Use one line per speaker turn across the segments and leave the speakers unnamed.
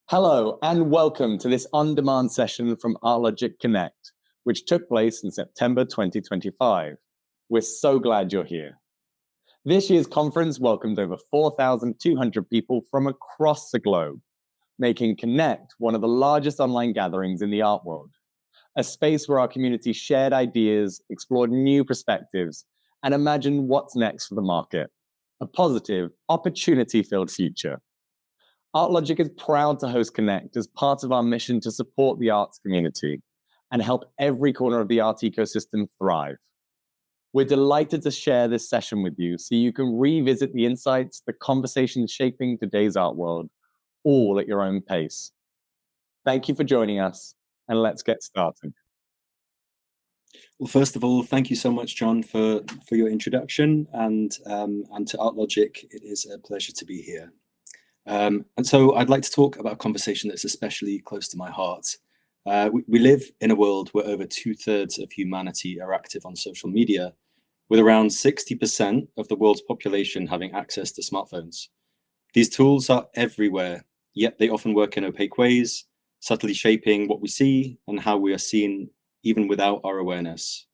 Hello and welcome to this on-demand session from Artlogic Connect, which took place in September 2025. We're so glad you're here. This year's conference welcomed over 4,200 people from across the globe, making Connect one of the largest online gatherings in the art world, a space where our community shared ideas, explored new perspectives, and imagined what's next for the market, a positive, opportunity-filled future. Artlogic is proud to host Connect as part of our mission to support the arts community and help every corner of the art ecosystem thrive. We're delighted to share this session with you so you can revisit the insights, the conversations shaping today's art world, all at your own pace. Thank you for joining us, and let's get started.
Well, first of all, thank you so much, John, for your introduction, and to Artlogic, it is a pleasure to be here. And so I'd like to talk about a conversation that's especially close to my heart. We live in a world where over 2/3 of humanity are active on social media, with around 60% of the world's population having access to smartphones. These tools are everywhere, yet they often work in opaque ways, subtly shaping what we see and how we are seen, even without our awareness.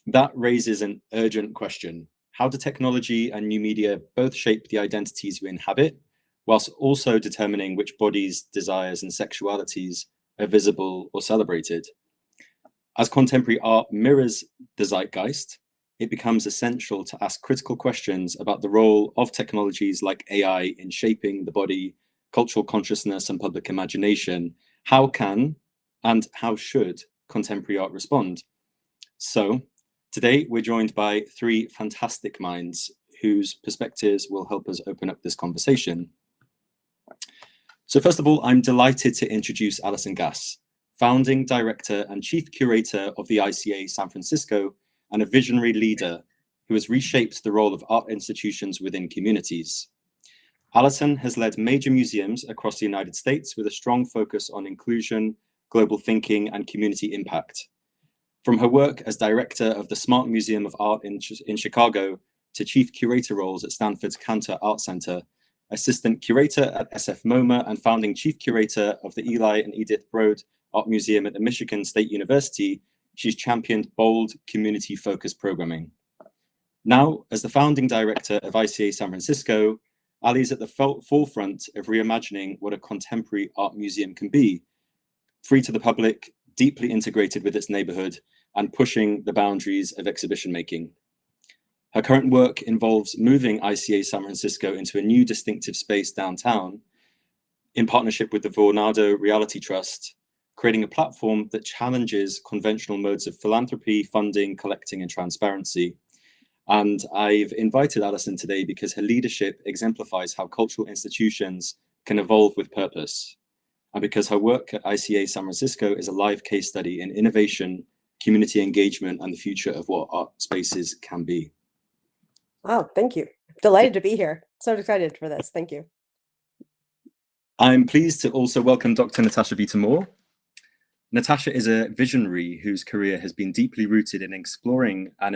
That raises an urgent question. How do technology and new media both shape the identities we inhabit, whilst also determining which bodies, desires, and sexualities are visible or celebrated? As contemporary art mirrors the zeitgeist, it becomes essential to ask critical questions about the role of technologies like AI in shaping the body, cultural consciousness, and public imagination. How can and how should contemporary art respond? So today we're joined by three fantastic minds whose perspectives will help us open up this conversation. So first of all, I'm delighted to introduce Alison Gass, founding director and chief curator of the ICA San Francisco, and a visionary leader who has reshaped the role of art institutions within communities. Alison has led major museums across the United States with a strong focus on inclusion, global thinking, and community impact. From her work as director of the Smart Museum of Art in Chicago to chief curator roles at Stanford's Cantor Art Center, assistant curator at SF MoMA, and founding chief curator of the Eli and Edith Broad Art Museum at the Michigan State University, she's championed bold, community-focused programming. Now, as the founding director of ICA San Francisco, Ali's at the forefront of reimagining what a contemporary art museum can be, free to the public, deeply integrated with its neighborhood, and pushing the boundaries of exhibition making. Her current work involves moving ICA San Francisco into a new distinctive space downtown in partnership with the Vornado Reality Trust, creating a platform that challenges conventional modes of philanthropy, funding, collecting, and transparency. And I've invited Alison today because her leadership exemplifies how cultural institutions can evolve with purpose, and because her work at ICA San Francisco is a live case study in innovation, community engagement, and the future of what art spaces can be.
Wow, thank you. Delighted to be here. So excited for this. Thank you.
I'm pleased to also welcome Dr. Natasha Vita-Moore. Natasha is a visionary whose career has been deeply rooted in exploring how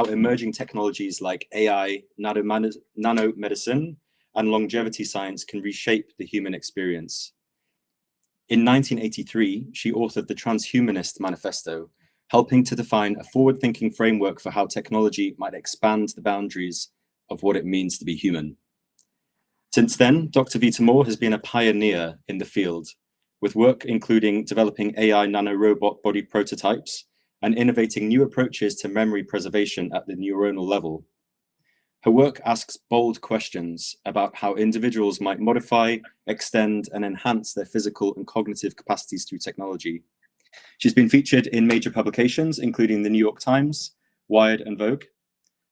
emerging technologies like AI, nanomedicine, and longevity science can reshape the human experience. In 1983, she authored the Transhumanist Manifesto, helping to define a forward-thinking framework for how technology might expand the boundaries of what it means to be human. Since then, Dr. Vita-Moore has been a pioneer in the field, with work including developing AI nanorobot body prototypes and innovating new approaches to memory preservation at the neuronal level. Her work asks bold questions about how individuals might modify, extend, and enhance their physical and cognitive capacities through technology. She's been featured in major publications, including the New York Times, Wired, and Vogue,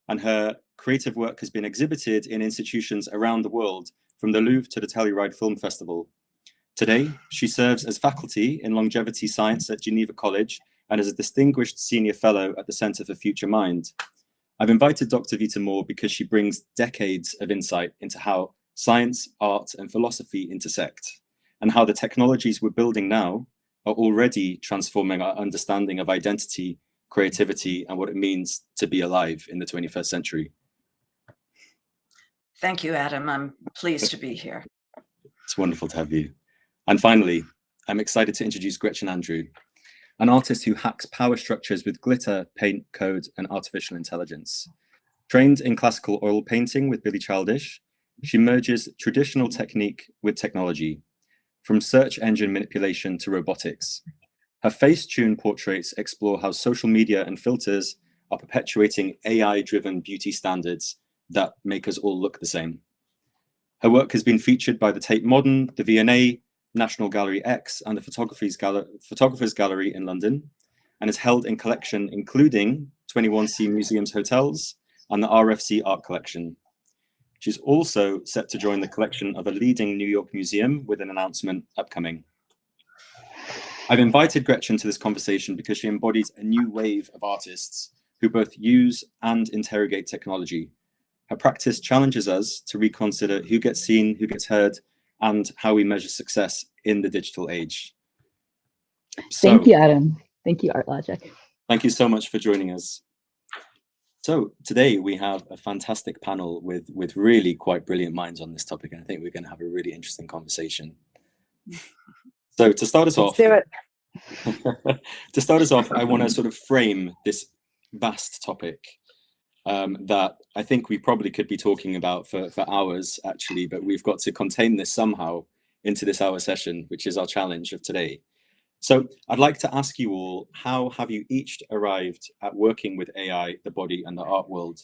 and her creative work has been exhibited in institutions around the world, from the Louvre to the Telluride Film Festival. Today, she serves as faculty in longevity science at Geneva College and as a distinguished senior fellow at the Center for Future Mind. I've invited Dr. Vita-Moore because she brings decades of insight into how science, art, and philosophy intersect, and how the technologies we're building now are already transforming our understanding of identity, creativity, and what it means to be alive in the 21st century.
Thank you, Adam. I'm pleased to be here.
It's wonderful to have you. And finally, I'm excited to introduce Gretchen Andrew, an artist who hacks power structures with glitter, paint, code, and artificial intelligence. Trained in classical oil painting with Billy Childish, she merges traditional technique with technology, from search engine manipulation to robotics. Her Facetune portraits explore how social media and filters are perpetuating AI-driven beauty standards that make us all look the same. Her work has been featured by the Tate Modern, the V&A, National Gallery X, and the Photographers Gallery in London, and is held in collection including 21C Museums Hotels and the RFC Art Collection. She's also set to join the collection of a leading New York museum with an announcement upcoming. I've invited Gretchen to this conversation because she embodies a new wave of artists who both use and interrogate technology. Her practice challenges us to reconsider who gets seen, who gets heard, and how we measure success in the digital age.
Thank you, Adam. Thank you, Artlogic.
Thank you so much for joining us. So today we have a fantastic panel with really quite brilliant minds on this topic, and I think we're going to have a really interesting conversation. So to start us off, I want to sort of frame this vast topic that I think we probably could be talking about for hours, actually, but we've got to contain this somehow into this hour session, which is our challenge of today. So I'd like to ask you all, how have you each arrived at working with AI, the body, and the art world?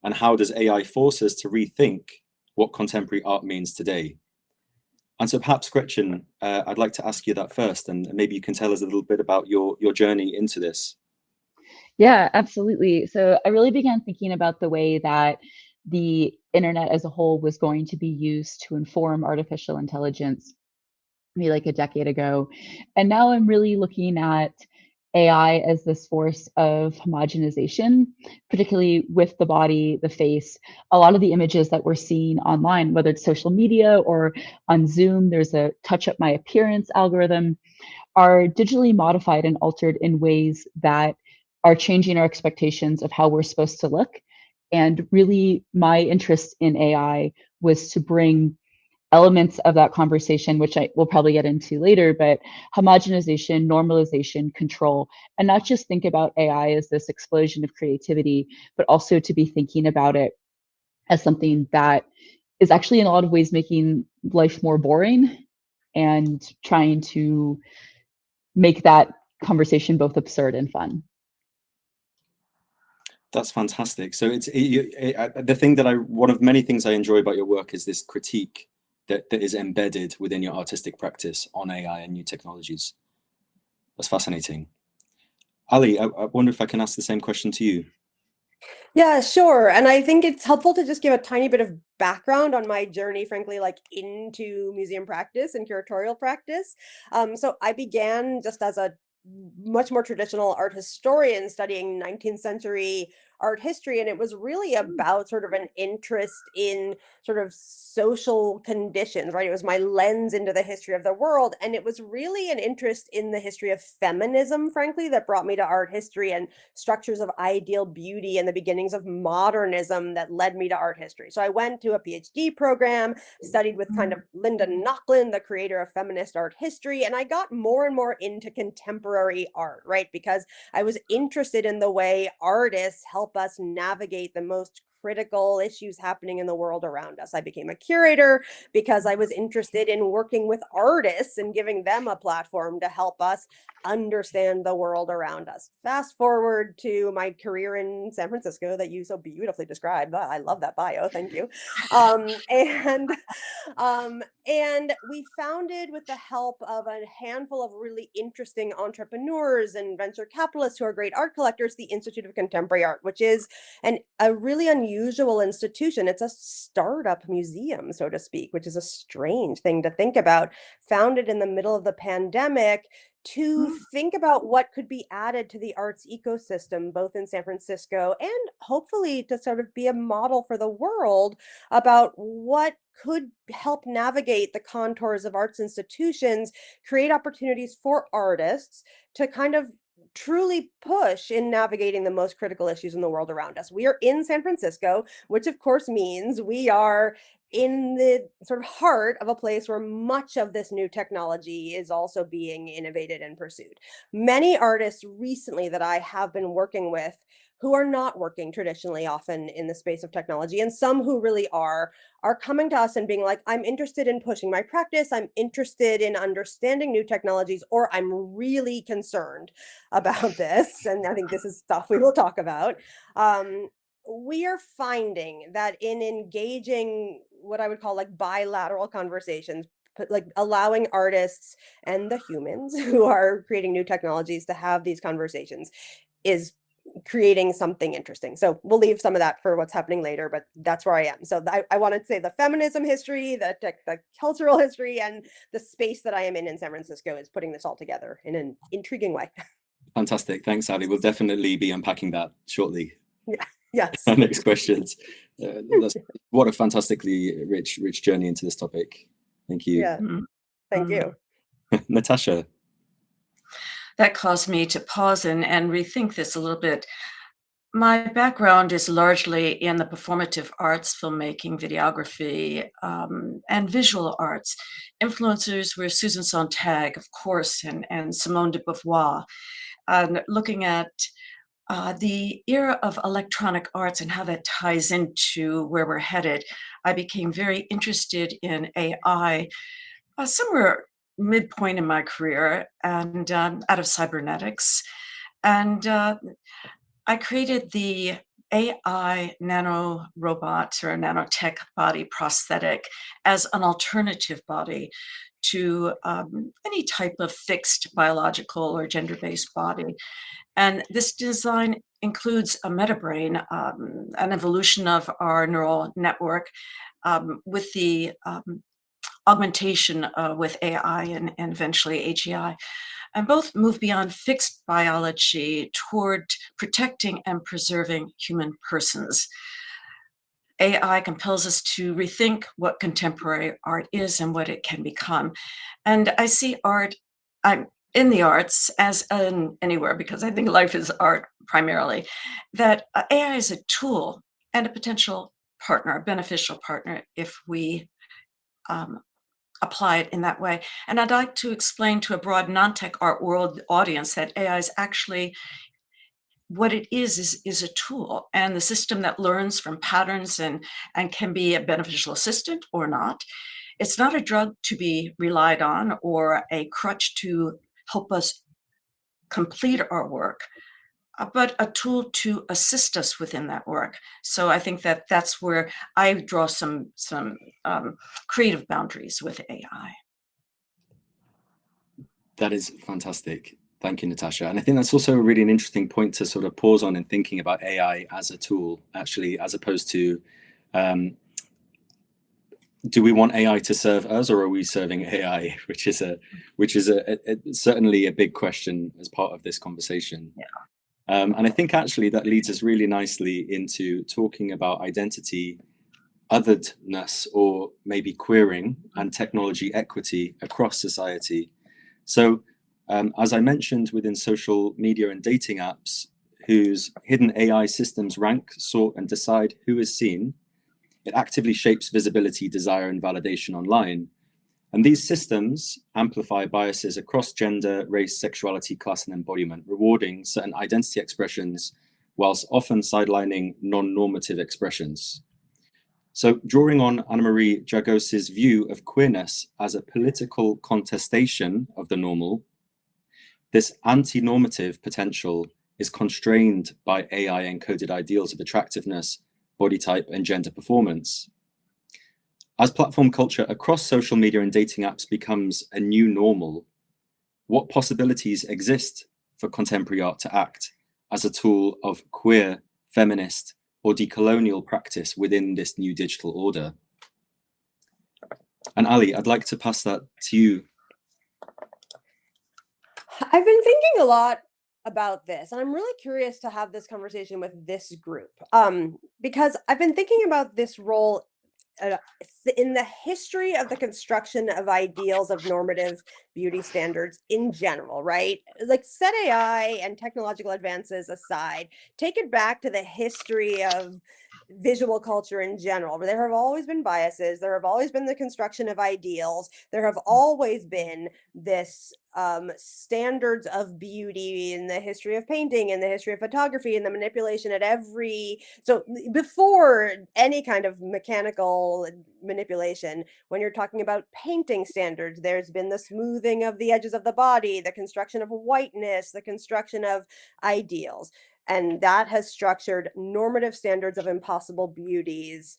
And how does AI force us to rethink what contemporary art means today? And so perhaps, Gretchen, I'd like to ask you that first, and maybe you can tell us a little bit about your journey into this.
Yeah, absolutely. So I really began thinking about the way that the internet as a whole was going to be used to inform artificial intelligence, maybe like a decade ago. And now I'm really looking at AI as this force of homogenization, particularly with the body, the face. A lot of the images that we're seeing online, whether it's social media or on Zoom, there's a touch up my appearance algorithm, are digitally modified and altered in ways that are changing our expectations of how we're supposed to look. And really, my interest in AI was to bring elements of that conversation, which I will probably get into later, but homogenization, normalization, control, and not just think about AI as this explosion of creativity, but also to be thinking about it as something that is actually in a lot of ways making life more boring and trying to make that conversation both absurd and fun.
That's fantastic. So it's the thing that one of many things I enjoy about your work is this critique that is embedded within your artistic practice on AI and new technologies. That's fascinating. Ali, I wonder if I can ask the same question to you.
Yeah, sure. And I think it's helpful to just give a tiny bit of background on my journey, frankly, like into museum practice and curatorial practice. So I began just as a much more traditional art historian studying 19th century art history. And it was really about sort of an interest in sort of social conditions, right? It was my lens into the history of the world. And it was really an interest in the history of feminism, frankly, that brought me to art history and structures of ideal beauty and the beginnings of modernism that led me to art history. So I went to a PhD program, studied with kind of Linda Nochlin, the creator of feminist art history, and I got more and more into contemporary art, right? Because I was interested in the way artists help us navigate the most critical issues happening in the world around us. I became a curator because I was interested in working with artists and giving them a platform to help us understand the world around us. Fast forward to my career in San Francisco that you so beautifully described. I love that bio. Thank you. And we founded, with the help of a handful of really interesting entrepreneurs and venture capitalists who are great art collectors, the Institute of Contemporary Art, which is a really unusual institution. It's a startup museum, so to speak, which is a strange thing to think about, founded in the middle of the pandemic to think about what could be added to the arts ecosystem, both in San Francisco and hopefully to sort of be a model for the world about what could help navigate the contours of arts institutions, create opportunities for artists to kind of truly push in navigating the most critical issues in the world around us. We are in San Francisco, which of course means we are in the sort of heart of a place where much of this new technology is also being innovated and pursued. Many artists recently that I have been working with who are not working traditionally often in the space of technology, and some who really are coming to us and being like, I'm interested in pushing my practice, I'm interested in understanding new technologies, or I'm really concerned about this. And I think this is stuff we will talk about. We are finding that in engaging what I would call like bilateral conversations, like allowing artists and the humans who are creating new technologies to have these conversations is creating something interesting. So we'll leave some of that for what's happening later, but that's where I am. So I wanted to say the feminism history, the cultural history, and the space that I am in San Francisco is putting this all together in an intriguing way.
Fantastic. Thanks, Ali. We'll definitely be unpacking that shortly.
Yeah. Yes.
Our next questions. What a fantastically rich journey into this topic. Thank you.
Yeah. Thank you.
Natasha.
That caused me to pause and rethink this a little bit. My background is largely in the performative arts, filmmaking, videography, and visual arts. Influencers were Susan Sontag, of course, and Simone de Beauvoir. And looking at the era of electronic arts and how that ties into where we're headed, I became very interested in AI somewhere midpoint in my career and out of cybernetics. And I created the AI nano robot or nanotech body prosthetic as an alternative body to any type of fixed biological or gender-based body. And this design includes a metabrain, an evolution of our neural network with the augmentation with AI and eventually AGI. And both move beyond fixed biology toward protecting and preserving human persons. AI compels us to rethink what contemporary art is and what it can become. And I see art, I'm in the arts as in anywhere, because I think life is art primarily, that AI is a tool and a potential partner, a beneficial partner, if we apply it in that way. And I'd like to explain to a broad non-tech art world audience that AI is actually what it is a tool and the system that learns from patterns and can be a beneficial assistant or not. It's not a drug to be relied on or a crutch to help us complete our work, but a tool to assist us within that work. So I think that that's where I draw some creative boundaries with AI.
That is fantastic. Thank you, Natasha. And I think that's also really an interesting point to sort of pause on in thinking about AI as a tool, actually, as opposed to, do we want AI to serve us, or are we serving AI? Which is certainly a big question as part of this conversation.
Yeah.
And I think actually that leads us really nicely into talking about identity, otheredness, or maybe queering, and technology equity across society. So as I mentioned, within social media and dating apps, whose hidden AI systems rank, sort, and decide who is seen, it actively shapes visibility, desire, and validation online. And these systems amplify biases across gender, race, sexuality, class, and embodiment, rewarding certain identity expressions, whilst often sidelining non-normative expressions. So drawing on Anna-Marie Jagos's view of queerness as a political contestation of the normal, this anti-normative potential is constrained by AI-encoded ideals of attractiveness, body type, and gender performance. As platform culture across social media and dating apps becomes a new normal, what possibilities exist for contemporary art to act as a tool of queer, feminist, or decolonial practice within this new digital order? And Ali, I'd like to pass that to you.
I've been thinking a lot about this, and I'm really curious to have this conversation with this group, because I've been thinking about this role in the history of the construction of ideals of normative beauty standards in general, right? Like, set AI and technological advances aside, take it back to the history of visual culture in general. There have always been biases. There have always been the construction of ideals. There have always been this standards of beauty in the history of painting, in the history of photography, and the manipulation at so before any kind of mechanical manipulation, when you're talking about painting standards, there's been the smoothing of the edges of the body, the construction of whiteness, the construction of ideals. And that has structured normative standards of impossible beauties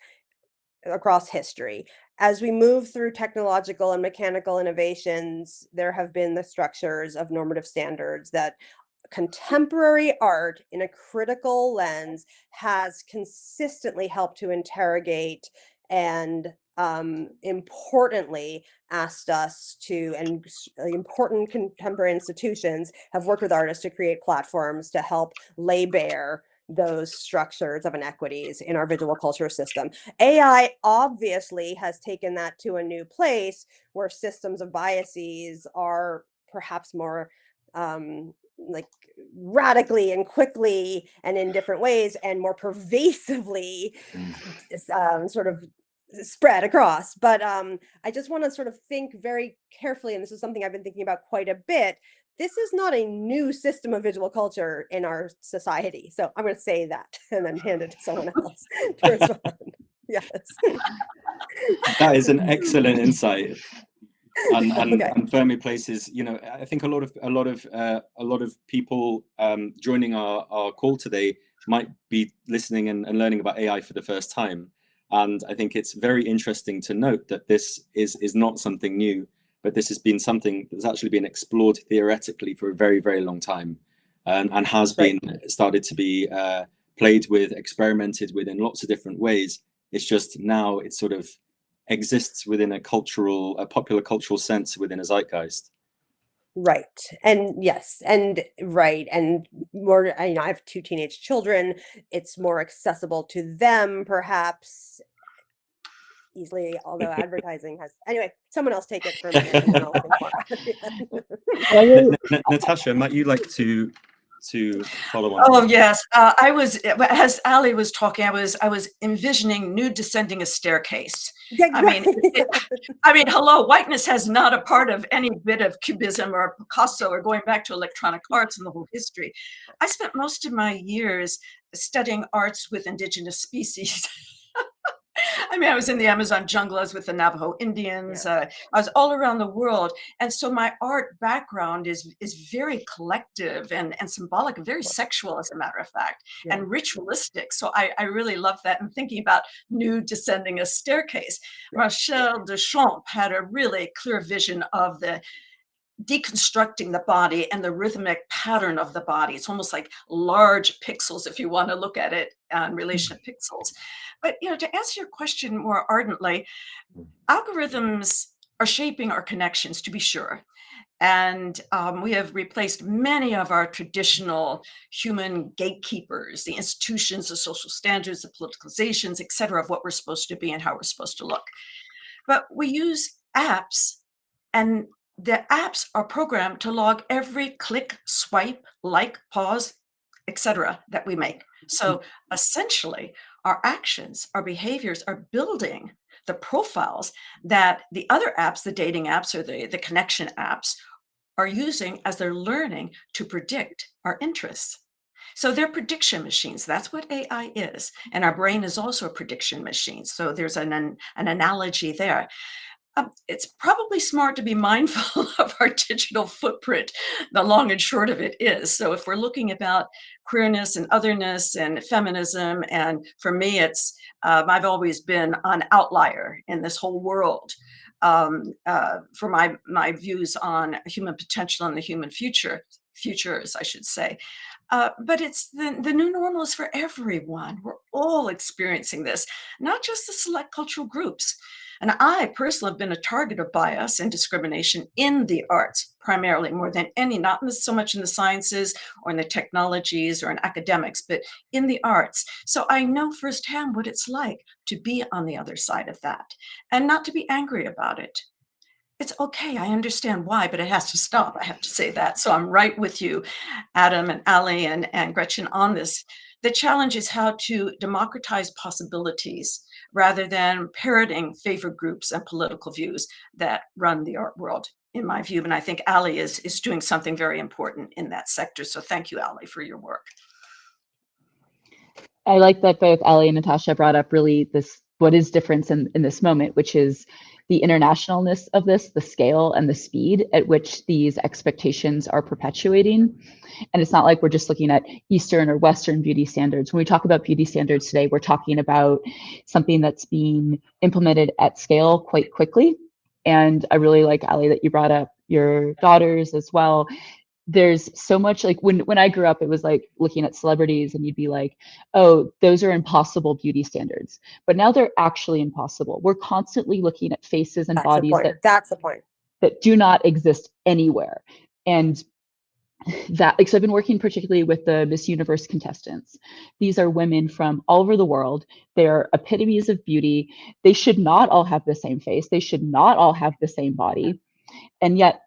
across history. As we move through technological and mechanical innovations, there have been the structures of normative standards that contemporary art in a critical lens has consistently helped to interrogate and importantly asked us to, and important contemporary institutions have worked with artists to create platforms to help lay bare those structures of inequities in our visual culture system. AI obviously has taken that to a new place where systems of biases are perhaps more like radically and quickly and in different ways and more pervasively sort of spread across. But I just want to sort of think very carefully, and this is something I've been thinking about quite a bit. This is not a new system of visual culture in our society. So I'm going to say that and then hand it to someone else to respond. Yes.
That is an excellent insight.
Okay.
And firmly places, you know, I think a lot of people joining our call today might be listening and learning about AI for the first time. And I think it's very interesting to note that this is not something new, but this has been something that's actually been explored theoretically for a very, very long time, and has been started to be played with, experimented with in lots of different ways. It's just now it sort of exists within a popular cultural sense within a zeitgeist.
Right. And yes, and right. And more, I have 2 teenage children. It's more accessible to them, perhaps easily, although advertising has, anyway, someone else take it for a minute and then I'll think more.
Natasha, might you like to follow on?
Oh yes, I was, as Ali was talking, I was envisioning nude descending a staircase.
Yeah,
I mean, hello, whiteness has not a part of any bit of Cubism or Picasso or going back to electronic arts in the whole history. I spent most of my years studying arts with indigenous species. I mean, I was in the Amazon jungle, I was with the Navajo Indians, I was all around the world. And so my art background is very collective and symbolic, very sexual, as a matter of fact, and ritualistic. So I really love that. And thinking about nude descending a staircase. Rachel Deschamps had a really clear vision of the deconstructing the body and the rhythmic pattern of the body. It's almost like large pixels, if you want to look at it in relation to pixels. But, you know, to answer your question more ardently, algorithms are shaping our connections, to be sure. And we have replaced many of our traditional human gatekeepers, the institutions, the social standards, the politicalizations, et cetera, of what we're supposed to be and how we're supposed to look. But we use apps, and the apps are programmed to log every click, swipe, like, pause, etc. that we make. So essentially, our actions, our behaviors are building the profiles that the other apps, the dating apps or the connection apps, are using as they're learning to predict our interests. So they're prediction machines. That's what AI is. And our brain is also a prediction machine. So there's an analogy there. It's probably smart to be mindful of our digital footprint. The long and short of it is. So if we're looking about queerness and otherness and feminism, and for me, it's I've always been an outlier in this whole world for my views on human potential and the human futures, I should say. But it's the new normal is for everyone. We're all experiencing this, not just the select cultural groups. And I personally have been a target of bias and discrimination in the arts, primarily, more than any, not so much in the sciences or in the technologies or in academics, but in the arts. So I know firsthand what it's like to be on the other side of that and not to be angry about it. It's okay. I understand why, but it has to stop. I have to say that. So I'm right with you, Adam and Ali and Gretchen on this. the challenge is how to democratize possibilities rather than parroting favorite groups and political views that run the art world, in my view. And I think Ali is doing something very important in that sector. So thank you, Ali, for your work.
I like that both Ali and Natasha brought up really this, what is difference in this moment, which is the internationalness of this, the scale and the speed at which these expectations are perpetuating. And it's not like we're just looking at Eastern or Western beauty standards. When we talk about beauty standards today, we're talking about something that's being implemented at scale quite quickly. And I really like, Ali, that you brought up your daughters as well. There's so much, like when I grew up, it was like looking at celebrities and you'd be like, oh, those are impossible beauty standards. But now they're actually impossible. We're constantly looking at faces and bodies
That's the point.
that do not exist anywhere. And that, like, so I've been working particularly with the Miss Universe contestants. These are women from all over the world. They're epitomes of beauty. They should not all have the same face. They should not all have the same body. And yet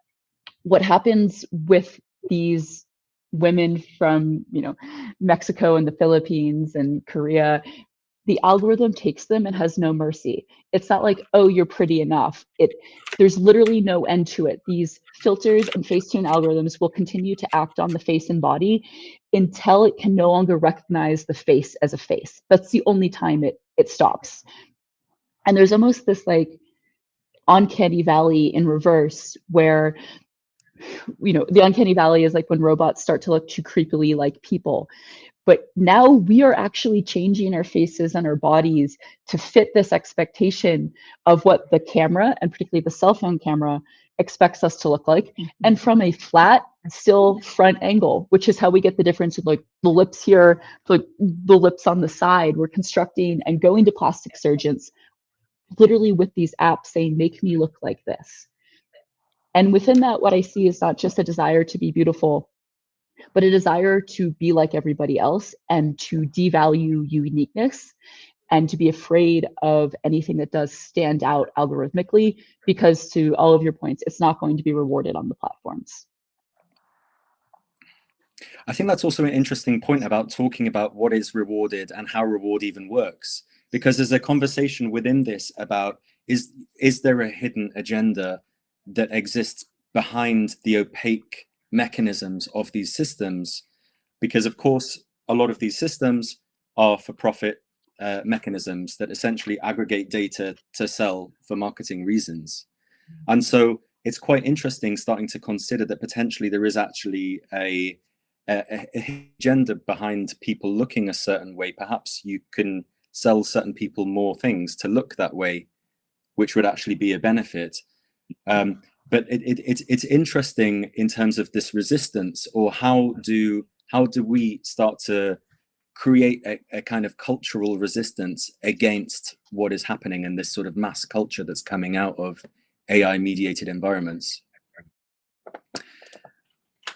what happens with these women from, you know, Mexico and the Philippines and Korea, the algorithm takes them and has no mercy. It's not like, oh, you're pretty enough. There's literally no end to it. These filters and Facetune algorithms will continue to act on the face and body until it can no longer recognize the face as a face. That's the only time it stops. And there's almost this like uncanny valley in reverse where, you know, the uncanny valley is like when robots start to look too creepily like people. But now we are actually changing our faces and our bodies to fit this expectation of what the camera, and particularly the cell phone camera, expects us to look like. And from a flat, still front angle, which is how we get the difference with like the lips here, like the lips on the side. We're constructing and going to plastic surgeons literally with these apps saying, make me look like this. And within that, what I see is not just a desire to be beautiful, but a desire to be like everybody else and to devalue uniqueness and to be afraid of anything that does stand out algorithmically, because to all of your points, it's not going to be rewarded on the platforms.
I think that's also an interesting point about talking about what is rewarded and how reward even works, because there's a conversation within this about is there a hidden agenda that exists behind the opaque mechanisms of these systems? Because of course, a lot of these systems are for profit mechanisms that essentially aggregate data to sell for marketing reasons. And so it's quite interesting starting to consider that potentially there is actually a agenda behind people looking a certain way. Perhaps you can sell certain people more things to look that way, which would actually be a benefit. But it's interesting in terms of this resistance, or how do we start to create a kind of cultural resistance against what is happening in this sort of mass culture that's coming out of AI mediated environments?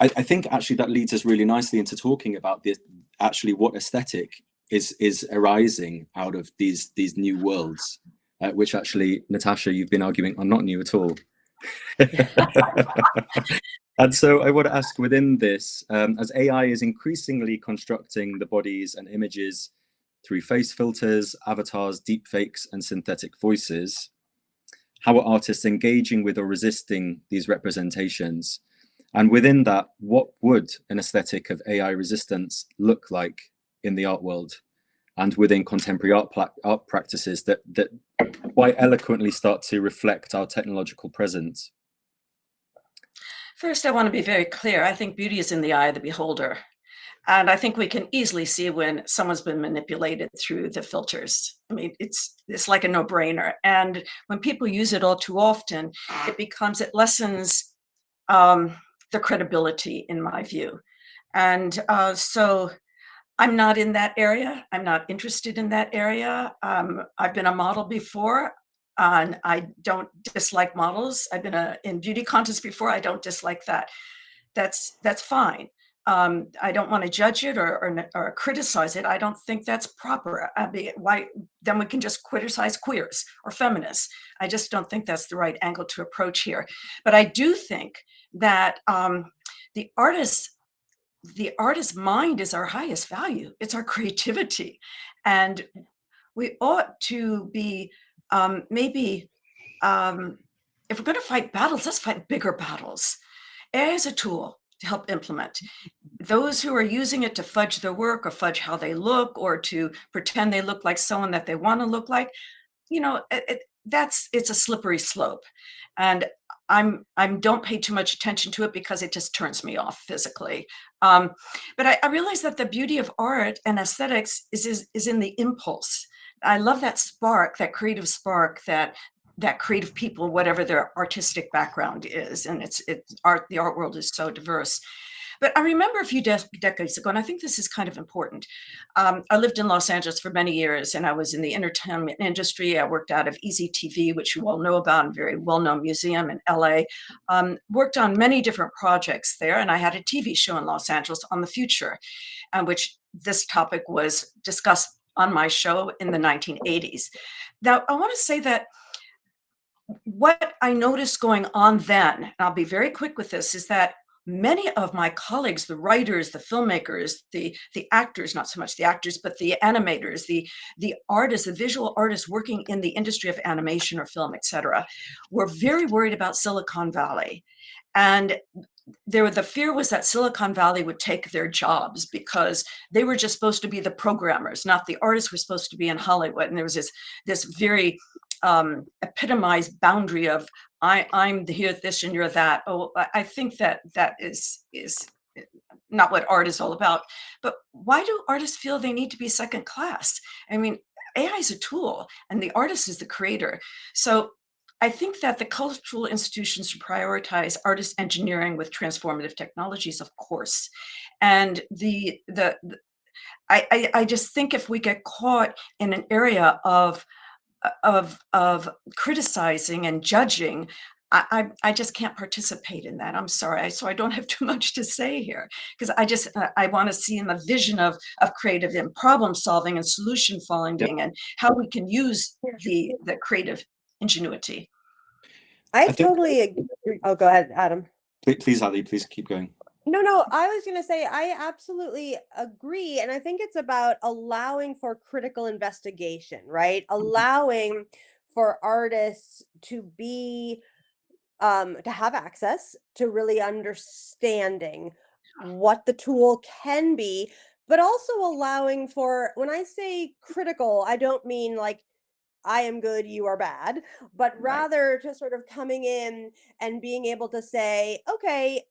I think actually that leads us really nicely into talking about this, actually what aesthetic is arising out of these new worlds, which actually, Natasha, you've been arguing are not new at all. And so I want to ask, within this, as AI is increasingly constructing the bodies and images through face filters, avatars, deepfakes, and synthetic voices, how are artists engaging with or resisting these representations? And within that, what would an aesthetic of AI resistance look like in the art world and within contemporary art practices that quite eloquently start to reflect our technological presence?
First, I want to be very clear. I think beauty is in the eye of the beholder. And I think we can easily see when someone's been manipulated through the filters. I mean, it's like a no-brainer. And when people use it all too often, it lessens the credibility, in my view. And so I'm not in that area. I'm not interested in that area. I've been a model before, and I don't dislike models. I've been in beauty contests before. I don't dislike that. That's fine. I don't want to judge it or criticize it. I don't think that's proper. Why? Then we can just criticize queers or feminists. I just don't think that's the right angle to approach here. But I do think that the artists the artist's mind is our highest value. It's our creativity. And we ought to be maybe, if we're going to fight battles, let's fight bigger battles. AI is a tool to help implement. Those who are using it to fudge their work or fudge how they look or to pretend they look like someone that they want to look like, it's a slippery slope. And I don't pay too much attention to it because it just turns me off physically. But I realize that the beauty of art and aesthetics is in the impulse. I love that spark, that creative spark, that creative people, whatever their artistic background is, and it's art. The art world is so diverse. But I remember a few decades ago, and I think this is kind of important. I lived in Los Angeles for many years, and I was in the entertainment industry. I worked out of Easy TV, which you all know about, a very well-known museum in LA. Worked on many different projects there, and I had a TV show in Los Angeles on the future, which this topic was discussed on my show in the 1980s. Now, I want to say that what I noticed going on then, and I'll be very quick with this, is that many of my colleagues, the writers, the filmmakers, the actors, not so much the actors, but the animators, the artists, the visual artists working in the industry of animation or film, etc., were very worried about Silicon Valley. And the fear was that Silicon Valley would take their jobs because they were just supposed to be the programmers, not the artists were supposed to be in Hollywood. And there was this very epitomized boundary of I'm here, this, and you're that. Oh, I think that is not what art is all about. But why do artists feel they need to be second class? I mean, AI is a tool, and the artist is the creator. So I think that the cultural institutions should prioritize artist engineering with transformative technologies, of course. And I just think if we get caught in an area of criticizing and judging, I just can't participate in that. I'm sorry. So I don't have too much to say here because I want to see in the vision of creative and problem solving and solution finding and how we can use the creative ingenuity.
I totally agree. Oh, go ahead, Adam.
Please, Ali, please keep going.
No, I was going to say, I absolutely agree. And I think it's about allowing for critical investigation, right? Allowing for artists to be, to have access to really understanding what the tool can be, but also allowing for, when I say critical, I don't mean like, I am good, you are bad, but rather to sort of coming in and being able to say, okay,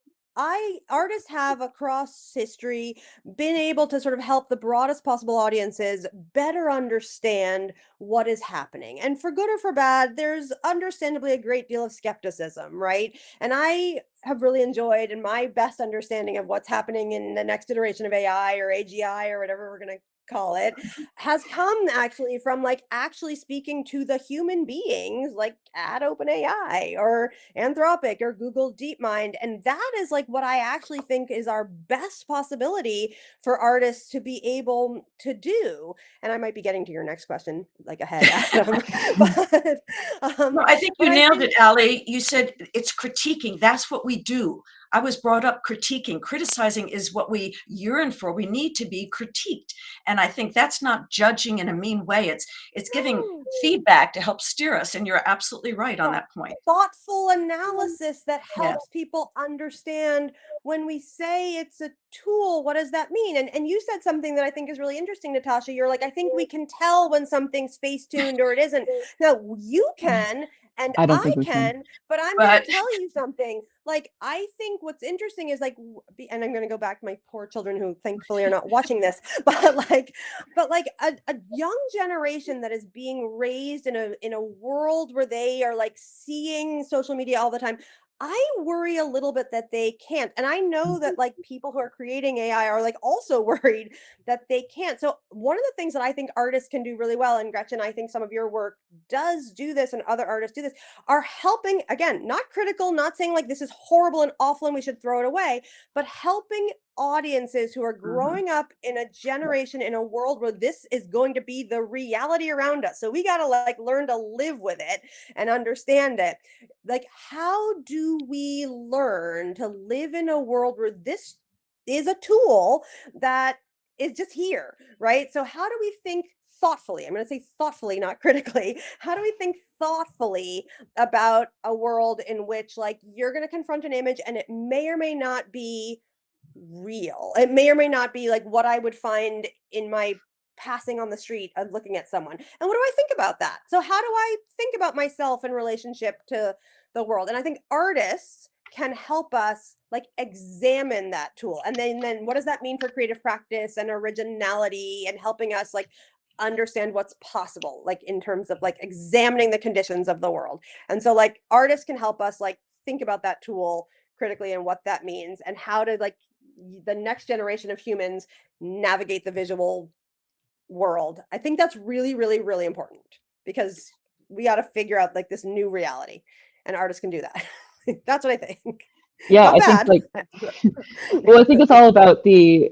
artists have across history been able to sort of help the broadest possible audiences better understand what is happening. And for good or for bad, there's understandably a great deal of skepticism, right? And I have really enjoyed, and my best understanding of what's happening in the next iteration of AI or AGI or whatever we're going to call it, has come actually from like actually speaking to the human beings like at OpenAI or Anthropic or Google DeepMind. And that is like what I actually think is our best possibility for artists to be able to do. And I might be getting to your next question like ahead, Adam. But,
no, I think you nailed it, Ali. You said it's critiquing. That's what we do. I was brought up critiquing. Criticizing is what we yearn for. We need to be critiqued. And I think that's not judging in a mean way. It's giving feedback to help steer us. And you're absolutely right on that point.
Thoughtful analysis that helps people understand when we say it's a tool, what does that mean? And you said something that I think is really interesting, Natasha. You're like, I think we can tell when something's face-tuned or it isn't. Now, you can, and
I don't
I
think we
can, but I'm going to tell you something. Like, I think what's interesting is like, and I'm going to go back to my poor children who thankfully are not watching this, but like a young generation that is being raised in a world where they are like seeing social media all the time. I worry a little bit that they can't. And I know that like people who are creating AI are like also worried that they can't. So one of the things that I think artists can do really well, and Gretchen, I think some of your work does do this and other artists do this, are helping, again, not critical, not saying like this is horrible and awful and we should throw it away, but helping audiences who are growing up in a generation, in a world where this is going to be the reality around us. So we got to like learn to live with it and understand it. Like, how do we learn to live in a world where this is a tool that is just here, right? So how do we think thoughtfully? I'm going to say thoughtfully, not critically. How do we think thoughtfully about a world in which, like, you're going to confront an image and it may or may not be real? It may or may not be like what I would find in my passing on the street of looking at someone. And what do I think about that? So how do I think about myself in relationship to the world? And I think artists can help us like examine that tool. And then what does that mean for creative practice and originality and helping us like understand what's possible, like in terms of like examining the conditions of the world. And so like artists can help us like think about that tool critically and what that means and how to like the next generation of humans navigate the visual world. I think that's really, really, really important because we got to figure out like this new reality, and artists can do that. That's what I think.
Yeah,
Not
I think
bad.
like, well, I think it's all about the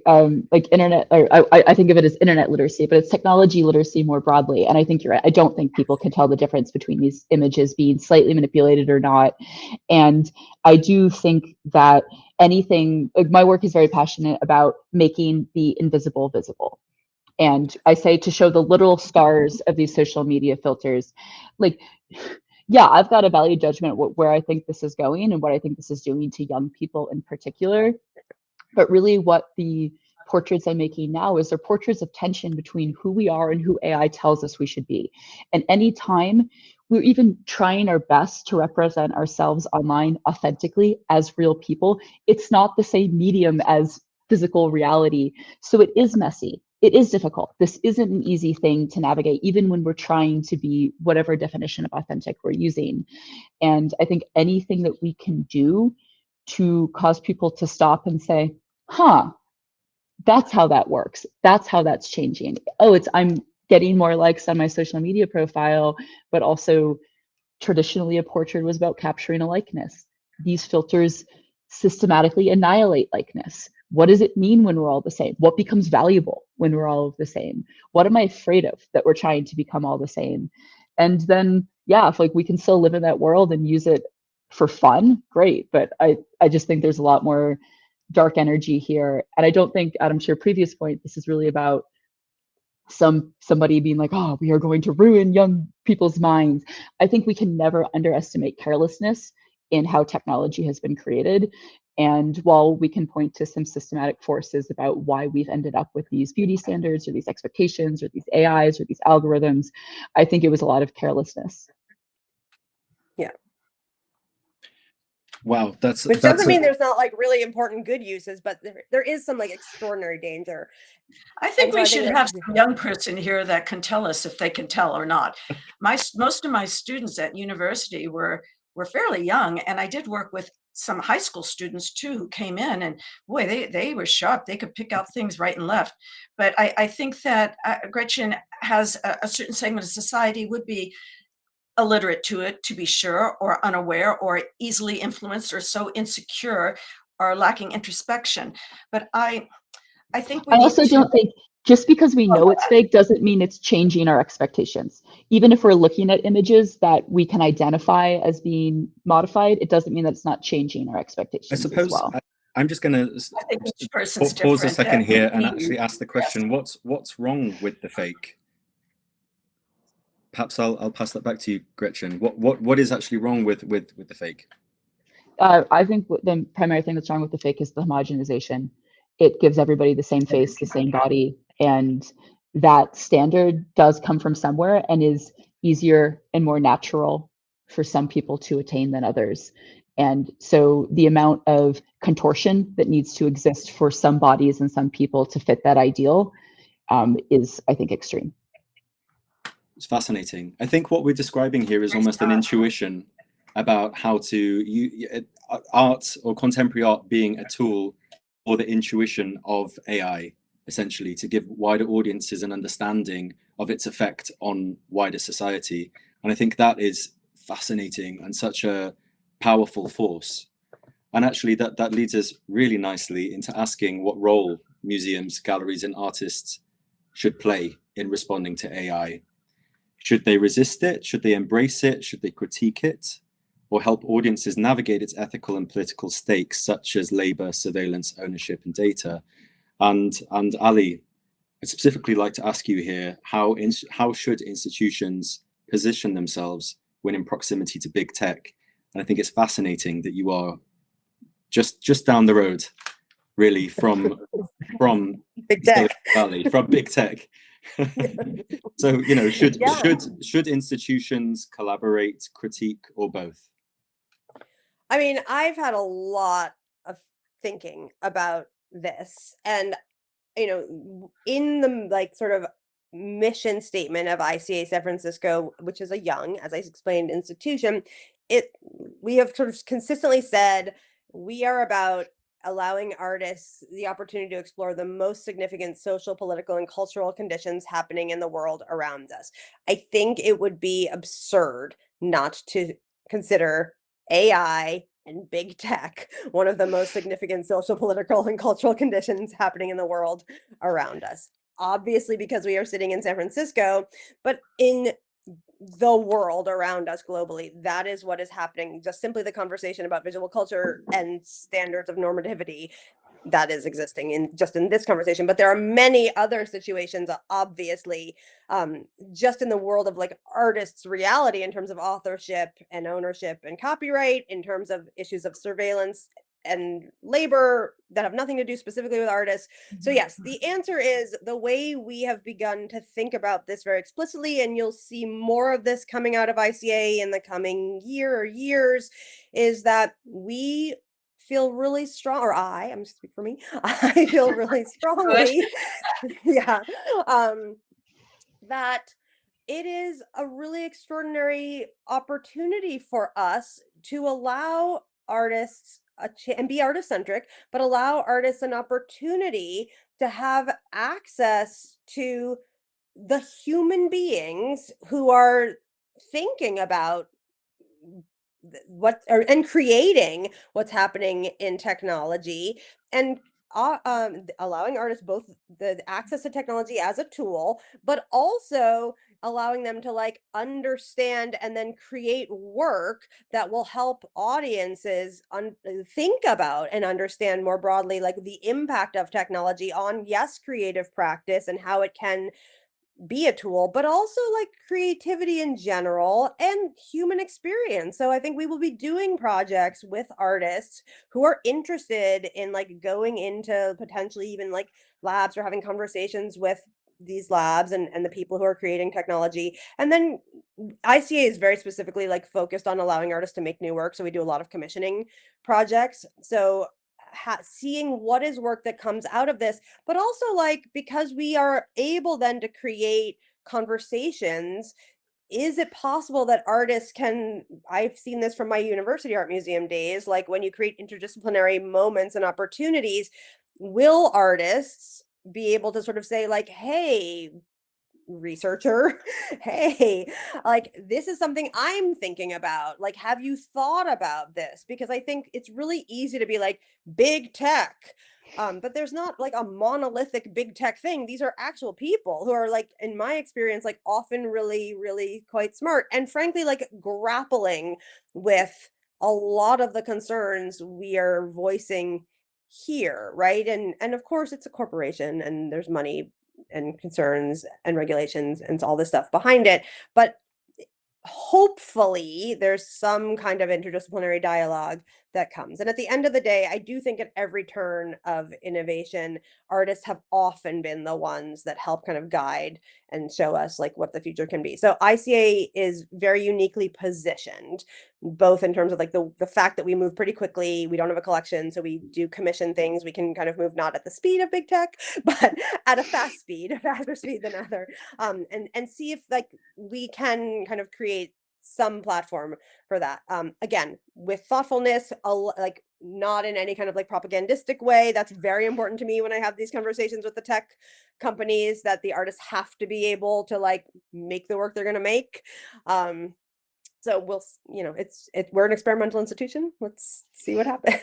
like internet, or I think of it as internet literacy, but it's technology literacy more broadly. And I think you're right. I don't think people can tell the difference between these images being slightly manipulated or not. And I do think that anything, like my work is very passionate about making the invisible visible. And I say to show the little scars of these social media filters, like, yeah, I've got a value judgment where I think this is going and what I think this is doing to young people in particular. But really what the portraits I'm making now is they're portraits of tension between who we are and who AI tells us we should be. And anytime we're even trying our best to represent ourselves online authentically as real people, it's not the same medium as physical reality. So it is messy. It is difficult. This isn't an easy thing to navigate, even when we're trying to be whatever definition of authentic we're using. And I think anything that we can do to cause people to stop and say, huh, that's how that works. That's how that's changing. Oh, I'm getting more likes on my social media profile, but also traditionally a portrait was about capturing a likeness. These filters systematically annihilate likeness. What does it mean when we're all the same? What becomes valuable when we're all the same? What am I afraid of that we're trying to become all the same? And then, yeah, if like we can still live in that world and use it for fun, great. But I just think there's a lot more dark energy here. And I don't think, Adam, to your previous point, this is really about somebody being like, oh, we are going to ruin young people's minds. I think we can never underestimate carelessness in how technology has been created. And while we can point to some systematic forces about why we've ended up with these beauty standards or these expectations or these AIs or these algorithms, I think it was a lot of carelessness.
Yeah.
Wow,
Which doesn't mean there's not like really important good uses, but there is some like extraordinary danger.
I think we should have some young person here that can tell us if they can tell or not. Most of my students at university were fairly young, and I did work with some high school students too who came in, and boy, they were sharp. They could pick out things right and left. But I think that Gretchen has a certain segment of society would be illiterate to it, to be sure, or unaware, or easily influenced, or so insecure, or lacking introspection. But I think we
I also don't think just because we know it's fake doesn't mean it's changing our expectations. Even if we're looking at images that we can identify as being modified, it doesn't mean that it's not changing our expectations.
I suppose
as well.
I'm just going to pause a second here and actually ask the question: what's wrong with the fake? Perhaps I'll pass that back to you, Gretchen. What is actually wrong with the fake?
I think the primary thing that's wrong with the fake is the homogenization. It gives everybody the same face, the same body, and that standard does come from somewhere and is easier and more natural for some people to attain than others. And so the amount of contortion that needs to exist for some bodies and some people to fit that ideal is, I think, extreme.
It's fascinating. I think what we're describing here is almost an intuition about how to art or contemporary art being a tool for the intuition of AI, essentially, to give wider audiences an understanding of its effect on wider society. And I think that is fascinating and such a powerful force. And actually that leads us really nicely into asking what role museums, galleries, and artists should play in responding to AI. Should they resist it? Should they embrace it? Should they critique it? or help audiences navigate its ethical and political stakes, such as labor, surveillance, ownership, and data? And Ali, I'd specifically like to ask you here, how should institutions position themselves when in proximity to big tech? And I think it's fascinating that you are just down the road, really, from
big tech.
Valley, from big tech. So, you know, should institutions collaborate, critique, or both?
I mean, I've had a lot of thinking about this, and you know, in the like sort of mission statement of ICA San Francisco, which is a young, as I explained, institution, we have sort of consistently said we are about allowing artists the opportunity to explore the most significant social, political, and cultural conditions happening in the world around us. I think it would be absurd not to consider AI and big tech one of the most significant social, political, and cultural conditions happening in the world around us. Obviously, because we are sitting in San Francisco, but in the world around us globally, that is what is happening. Just simply the conversation about visual culture and standards of normativity that is existing in just in this conversation, but there are many other situations, obviously, just in the world of like artists' reality in terms of authorship and ownership and copyright, in terms of issues of surveillance and labor that have nothing to do specifically with artists. So yes, the answer is the way we have begun to think about this very explicitly, and you'll see more of this coming out of ICA in the coming year or years, is that we feel really strong, or I'm just speak for me. I feel really strongly, yeah, that it is a really extraordinary opportunity for us to allow artists and be artist centric, but allow artists an opportunity to have access to the human beings who are thinking about and creating what's happening in technology, and allowing artists both the access to technology as a tool, but also allowing them to like understand and then create work that will help audiences think about and understand more broadly like the impact of technology on, yes, creative practice and how it can be a tool, but also like creativity in general and human experience. So I think we will be doing projects with artists who are interested in like going into potentially even like labs or having conversations with these labs and the people who are creating technology. And then ICA is very specifically like focused on allowing artists to make new work. So we do a lot of commissioning projects. So seeing what is work that comes out of this, but also like because we are able then to create conversations, is it possible that artists can, I've seen this from my university art museum days, like when you create interdisciplinary moments and opportunities, will artists be able to sort of say like, hey, researcher, hey, like this is something I'm thinking about, like have you thought about this? Because I think it's really easy to be like big tech, but there's not like a monolithic big tech thing. These are actual people who are like, in my experience, like often really really quite smart and frankly like grappling with a lot of the concerns we are voicing here, right? And of course it's a corporation and there's money and concerns and regulations and all this stuff behind it, but hopefully there's some kind of interdisciplinary dialogue that comes. And at the end of the day, I do think at every turn of innovation, artists have often been the ones that help kind of guide and show us like what the future can be. So ICA is very uniquely positioned, both in terms of like the fact that we move pretty quickly. We don't have a collection, so we do commission things. We can kind of move not at the speed of big tech, but at a fast speed, a faster speed than other, and see if like we can kind of create some platform for that. Again, with thoughtfulness, like not in any kind of like propagandistic way. That's very important to me when I have these conversations with the tech companies, that the artists have to be able to like make the work they're going to make. So we'll, you know, we're an experimental institution. Let's see what happens.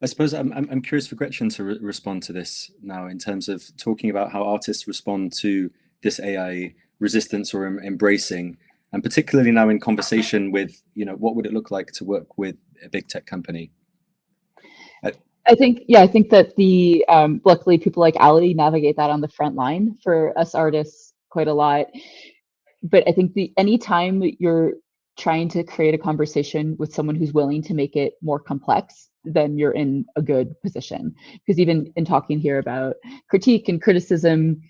I suppose I'm curious for Gretchen to respond to this now in terms of talking about how artists respond to this AI resistance or embracing, and particularly now in conversation with, what would it look like to work with a big tech company?
I think that the luckily people like Ali navigate that on the front line for us artists quite a lot. But I think anytime you're trying to create a conversation with someone who's willing to make it more complex, then you're in a good position. Because even in talking here about critique and criticism,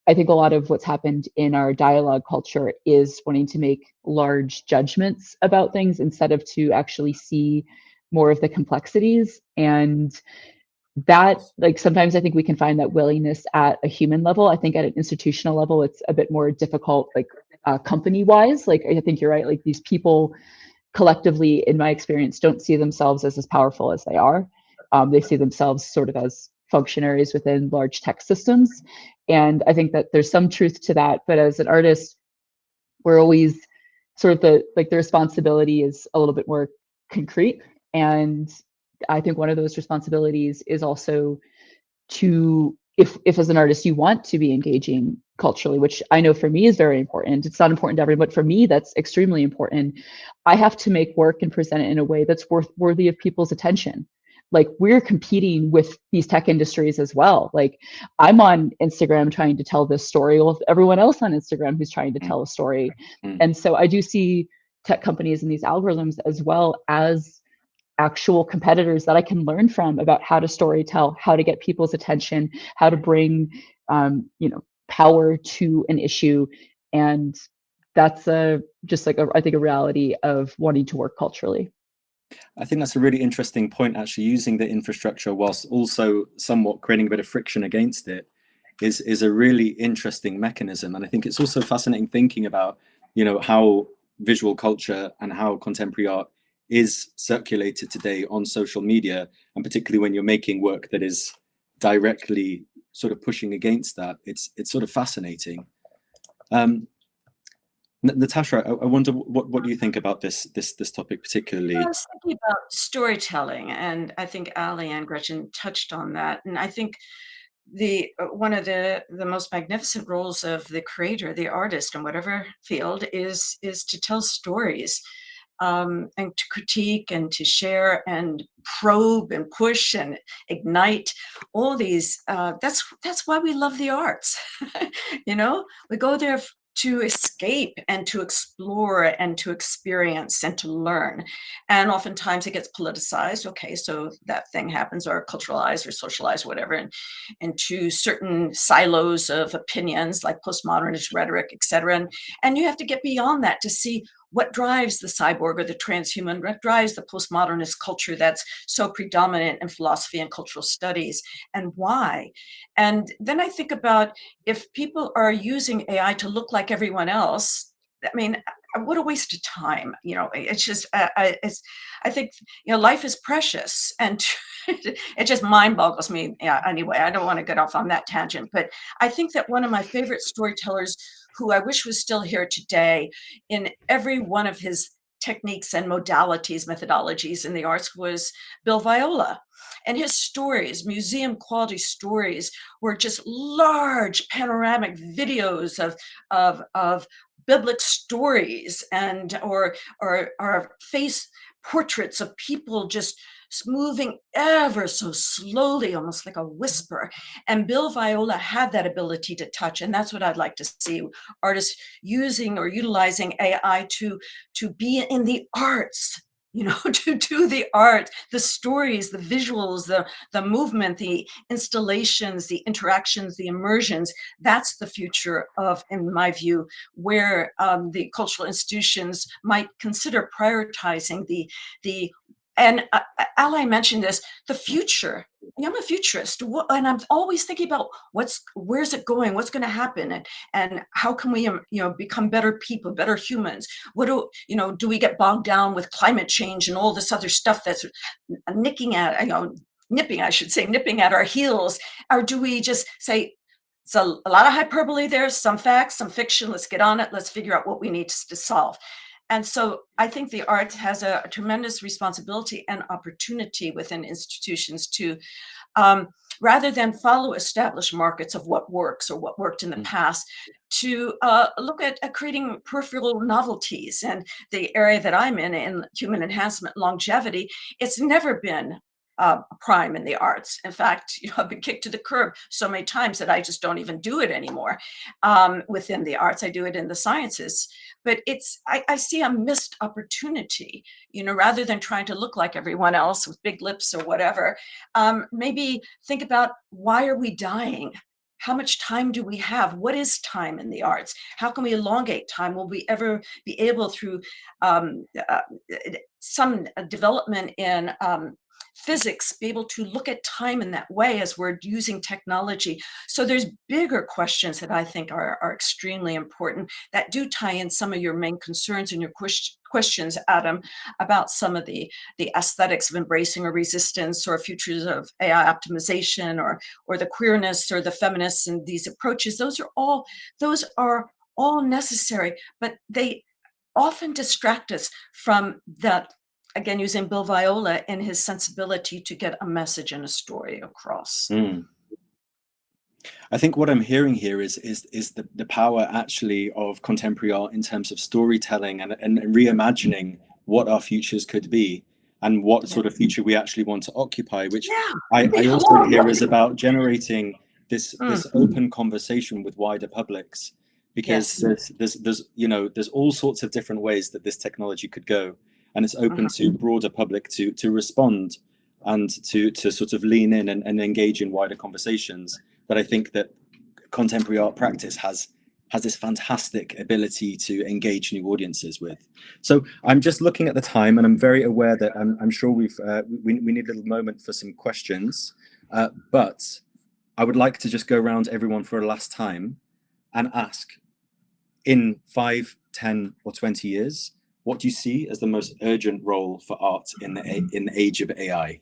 I think a lot of what's happened in our dialogue culture is wanting to make large judgments about things instead of to actually see more of the complexities. And that, like, sometimes I think we can find that willingness at a human level. I think at an institutional level, it's a bit more difficult, like company wise. Like, I think you're right. Like, these people collectively, in my experience, don't see themselves as powerful as they are. They see themselves sort of as functionaries within large tech systems. And I think that there's some truth to that. But as an artist, we're always sort of the responsibility is a little bit more concrete. And I think one of those responsibilities is also to, if as an artist you want to be engaging culturally, which I know for me is very important. It's not important to everyone, but for me that's extremely important. I have to make work and present it in a way that's worthy of people's attention. Like, we're competing with these tech industries as well. Like, I'm on Instagram trying to tell this story with everyone else on Instagram who's trying to tell a story. And so I do see tech companies and these algorithms as well as actual competitors that I can learn from about how to storytell, how to get people's attention, how to bring power to an issue. And that's just like I think a reality of wanting to work culturally.
I think that's a really interesting point, actually. Using the infrastructure whilst also somewhat creating a bit of friction against it is a really interesting mechanism. And I think it's also fascinating thinking about, how visual culture and how contemporary art is circulated today on social media, and particularly when you're making work that is directly sort of pushing against that. It's sort of fascinating. Natasha, I wonder what do you think about this topic particularly?
I was thinking about storytelling, and I think Ali and Gretchen touched on that. And I think one of the most magnificent roles of the creator, the artist, in whatever field, is to tell stories, and to critique and to share and probe and push and ignite all these. That's why we love the arts. We go there to escape and to explore and to experience and to learn. And oftentimes it gets politicized. Okay, so that thing happens, or culturalized or socialized, whatever, into certain silos of opinions like postmodernist rhetoric, etc. And you have to get beyond that to see what drives the cyborg or the transhuman, what drives the postmodernist culture that's so predominant in philosophy and cultural studies, and why. And then I think about, if people are using AI to look like everyone else, I mean, what a waste of time. It's just, I think, life is precious, and it just mind boggles me. Yeah, anyway, I don't want to get off on that tangent, but I think that one of my favorite storytellers, who I wish was still here today, in every one of his techniques and modalities, methodologies in the arts, was Bill Viola. And his stories, museum quality stories, were just large panoramic videos of biblical stories, and or face portraits of people just moving ever so slowly, almost like a whisper. And Bill Viola had that ability to touch, and that's what I'd like to see artists using or utilizing AI to be in the arts. To do the art, the stories, the visuals, the movement, the installations, the interactions, the immersions. That's the future of, in my view, where the cultural institutions might consider prioritizing the and Ali mentioned this, the future. I'm a futurist, and I'm always thinking about where's it going, what's going to happen, and how can we become better people, better humans. What do we get bogged down with climate change and all this other stuff that's nipping at our heels, or do we just say, it's a lot of hyperbole there, some facts, some fiction, let's get on it, let's figure out what we need to solve. And so I think the art has a tremendous responsibility and opportunity within institutions to rather than follow established markets of what works or what worked in the past, to look at creating peripheral novelties. And the area that I'm in human enhancement longevity, it's never been prime in the arts. In fact, I've been kicked to the curb so many times that I just don't even do it anymore within the arts. I do it in the sciences. But I see a missed opportunity, rather than trying to look like everyone else with big lips or whatever. Maybe think about, why are we dying? How much time do we have? What is time in the arts? How can we elongate time? Will we ever be able, through some development in physics, be able to look at time in that way as we're using technology? So there's bigger questions that I think are extremely important, that do tie in some of your main concerns and your questions, Adam, about some of the aesthetics of embracing or resistance, or futures of AI optimization, or the queerness or the feminists and these approaches. Those are all necessary, but they often distract us from that. Again, using Bill Viola and his sensibility to get a message and a story across.
I think what I'm hearing here is the power actually of contemporary art in terms of storytelling and reimagining what our futures could be, and what sort of future we actually want to occupy, which I also hear is about generating this open conversation with wider publics, because there's all sorts of different ways that this technology could go. And it's open to broader public to respond and to sort of lean in and engage in wider conversations, that I think that contemporary art practice has this fantastic ability to engage new audiences with. So I'm just looking at the time, and I'm very aware that I'm sure we need a little moment for some questions, but I would like to just go around everyone for a last time and ask, in 5, 10, or 20 years, what do you see as the most urgent role for art in the age of AI?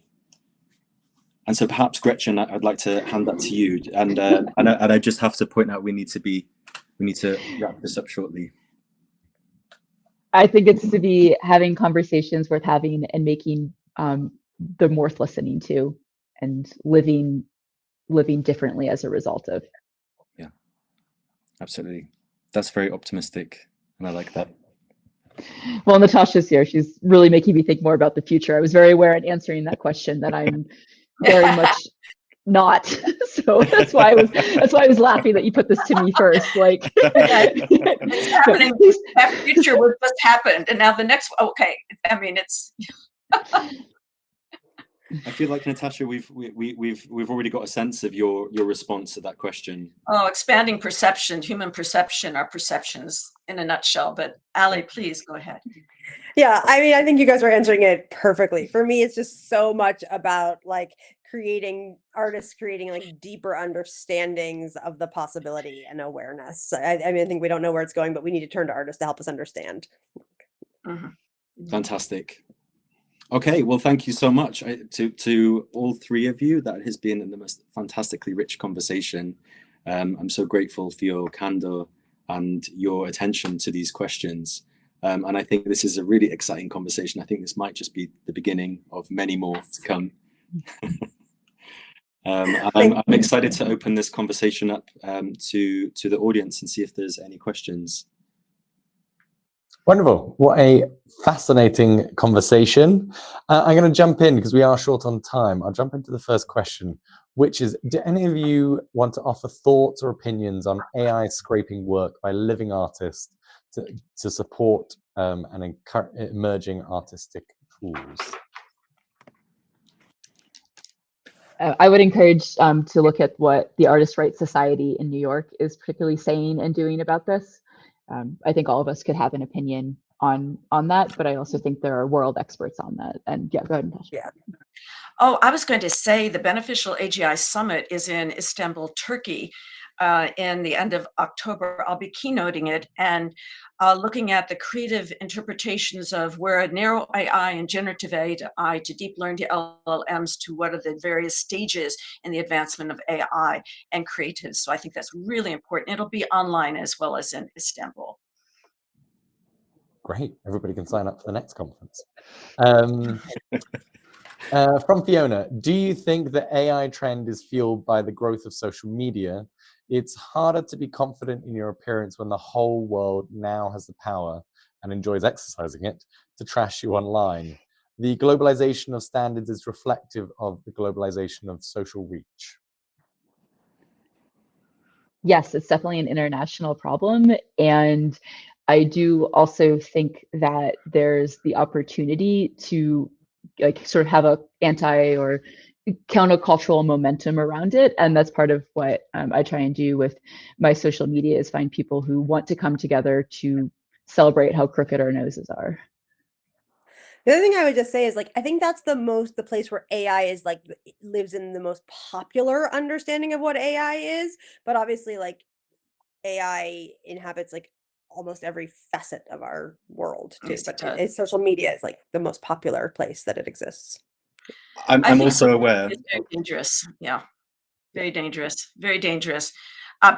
And so perhaps, Gretchen, I'd like to hand that to you. And I just have to point out, we need to wrap this up shortly.
I think it's to be having conversations worth having, and making them worth listening to, and living differently as a result of.
Yeah, absolutely. That's very optimistic, and I like that.
Well, Natasha's here. She's really making me think more about the future. I was very aware in answering that question that I'm very much not. So that's why I was laughing that you put this to me first. Like,
it's happening. That future was just happened, and now the next. Okay, I mean, it's.
I feel like, Natasha, we've already got a sense of your response to that question.
Oh, expanding perception, human perception, our perceptions in a nutshell. But Ali, please go ahead.
Yeah, I mean, I think you guys are answering it perfectly. For me, it's just so much about like artists creating like deeper understandings of the possibility and awareness. I mean, I think we don't know where it's going, but we need to turn to artists to help us understand.
Fantastic. Okay, well, thank you so much to all three of you. That has been the most fantastically rich conversation. I'm so grateful for your candor and your attention to these questions. And I think this is a really exciting conversation. I think this might just be the beginning of many more to come. I'm excited to open this conversation up to the audience and see if there's any questions.
Wonderful. What a fascinating conversation. I'm going to jump in because we are short on time. I'll jump into the first question, which is, do any of you want to offer thoughts or opinions on AI scraping work by living artists to support and encourage emerging artistic tools?
I would encourage to look at what the Artist Rights Society in New York is particularly saying and doing about this. I think all of us could have an opinion on that, but I also think there are world experts on that. And yeah, go ahead, Natasha.
Yeah.
Oh, I was going to say the Beneficial AGI Summit is in Istanbul, Turkey, in the end of October. I'll be keynoting it and looking at the creative interpretations of where narrow AI and generative AI to deep learned LLMs to what are the various stages in the advancement of AI and creatives. So I think that's really important. It'll be online as well as in Istanbul.
Great. Everybody can sign up for the next conference. From Fiona, do you think the AI trend is fueled by the growth of social media? It's harder to be confident in your appearance when the whole world now has the power and enjoys exercising it to trash you online. The globalization of standards is reflective of the globalization of social reach.
Yes, it's definitely an international problem. And I do also think that there's the opportunity to like sort of have a anti or countercultural momentum around it. And that's part of what I try and do with my social media is find people who want to come together to celebrate how crooked our noses are.
The other thing I would just say is like I think that's the place where AI is like lives in the most popular understanding of what AI is, but obviously like AI inhabits like almost every facet of our world too.
Yes, it
But
does.
it's social media is like the most popular place that it exists.
I'm
I think
also
social
aware.
media is very dangerous. Yeah, very dangerous. Very dangerous.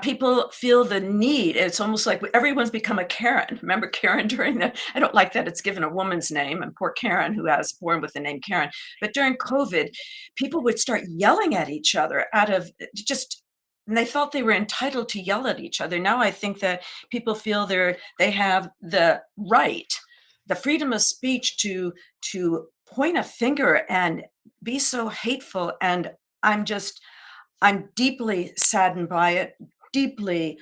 People feel the need. It's almost like everyone's become a Karen. Remember Karen during the, I don't like that it's given a woman's name, and poor Karen who was born with the name Karen. But during COVID, people would start yelling at each other out of just, and they felt they were entitled to yell at each other. Now I think that people feel they have the right, the freedom of speech to point a finger and be so hateful. And I'm deeply saddened by it, deeply.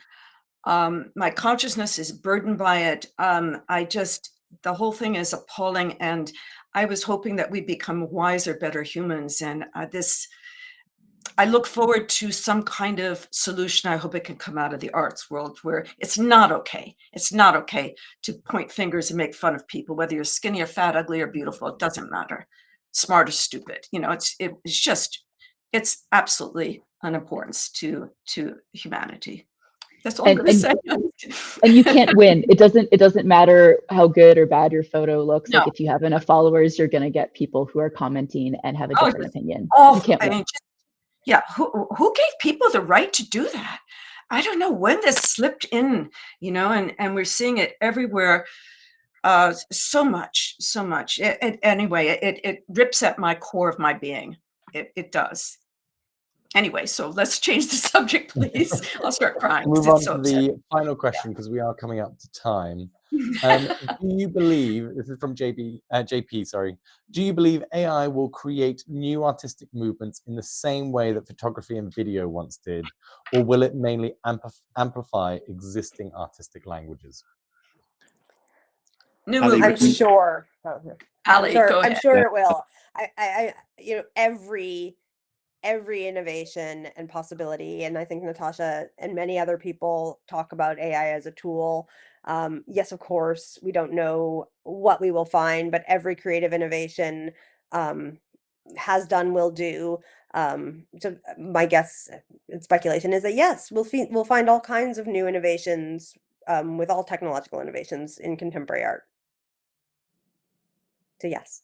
My consciousness is burdened by it. The whole thing is appalling. And I was hoping that we become wiser, better humans. And I look forward to some kind of solution. I hope it can come out of the arts world where it's not okay. It's not okay to point fingers and make fun of people, whether you're skinny or fat, ugly or beautiful. It doesn't matter. Smart or stupid. It's absolutely an importance to humanity. That's all I'm
And
going to say.
and you can't win. It doesn't matter how good or bad your photo looks.
No.
Like if you have enough followers, you're going to get people who are commenting and have a
Oh,
different opinion. You
Oh,
can't
I
win.
mean, yeah. Who gave people the right to do that? I don't know when this slipped in, and we're seeing it everywhere. So much. It rips at my core of my being. It does. Anyway, so let's change the subject, please. I'll start crying.
Move
'cause
on
it's so
to
upsetting.
the final question because we are coming up to time. Do you believe, this is from JP, sorry, do you believe AI will create new artistic movements in the same way that photography and video once did, or will it mainly amplify existing artistic languages?
New
Ali,
I'm
movement.
sure.
Ali, go
I'm
ahead.
sure it will. Every innovation and possibility, and I think Natasha and many other people talk about AI as a tool. Yes, of course, we don't know what we will find, but every creative innovation has done, will do. So my guess and speculation is that yes, we'll find all kinds of new innovations with all technological innovations in contemporary art. So yes.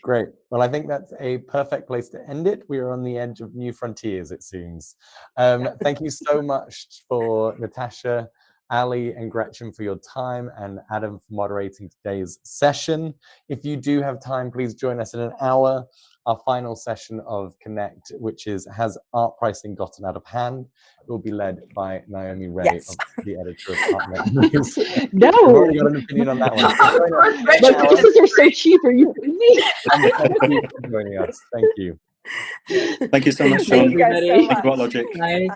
Great. Well, I think that's a perfect place to end it. We are on the edge of new frontiers, it seems. Thank you so much for Natasha, Ali, and Gretchen for your time, and Adam for moderating today's session. If you do have time, please join us in an hour. Our final session of Connect, which is Has Art Pricing Gotten Out of Hand? Will be led by Naomi Ray,
Yes.
the editor of Artlogic News.
No.
We've already got an opinion on that one. So join us in
My
an hour.
prices are so cheap. Are you kidding me?
And thank you for joining us. Thank you.
Thank you so much,
Thank
John.
you guys so
everybody.
much.
Thank you, Artlogic.
Bye.